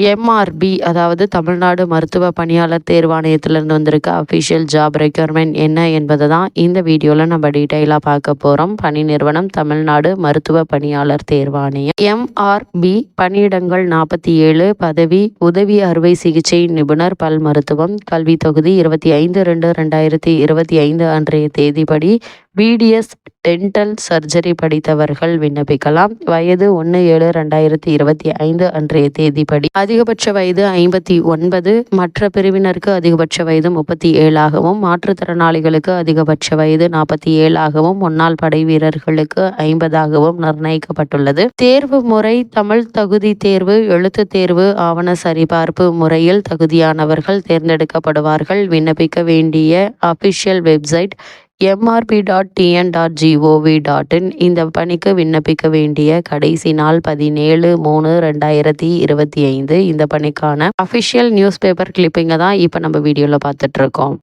MRP அதாவது தமிழ்நாடு மருத்துவ பணியாளர் தேர்வாணையத்திலிருந்து வந்திருக்க அஃபிஷியல் ஜாப் ரெக்யர்மெண்ட் என்ன என்பதை தான் இந்த வீடியோவில் நம்ம டீட்டெயிலாக பார்க்க போகிறோம். பணி நிறுவனம் தமிழ்நாடு மருத்துவ பணியாளர் தேர்வாணையம். எம்ஆர்பி பணியிடங்கள் 47. பதவி உதவி அறுவை சிகிச்சை நிபுணர் பல் மருத்துவம். கல்வி தொகுதி 25/2/2025 அன்றைய தேதிப்படி பிடிஎஸ் டென்டல் சர்ஜரி படித்தவர்கள் விண்ணப்பிக்கலாம். வயது 1/7/2025 அன்றைய தேதிப்படி அதிகபட்ச வயது 59. மற்ற பிரிவினருக்கு அதிகபட்ச வயது 37ஆகவும் மாற்றுத்திறனாளிகளுக்கு அதிகபட்ச வயது 47ஆகவும் முன்னாள் படை வீரர்களுக்கு 50ஆகவும் நிர்ணயிக்கப்பட்டுள்ளது. தேர்வு முறை தமிழ் தகுதி தேர்வு, எழுத்து தேர்வு, ஆவண சரிபார்ப்பு முறையில் தகுதியானவர்கள் தேர்ந்தெடுக்கப்படுவார்கள். விண்ணப்பிக்க வேண்டிய அபிஷியல் வெப்சைட் mrp.tn.gov.in. இந்த பணிக்கு விண்ணப்பிக்க வேண்டிய கடைசி நாள் 17/3/2025. இந்த பணிக்கான அஃபிஷியல் நியூஸ் பேப்பர் கிளிப்பிங்கை தான் இப்போ நம்ம வீடியோவில் பார்த்துட்டு இருக்கோம்.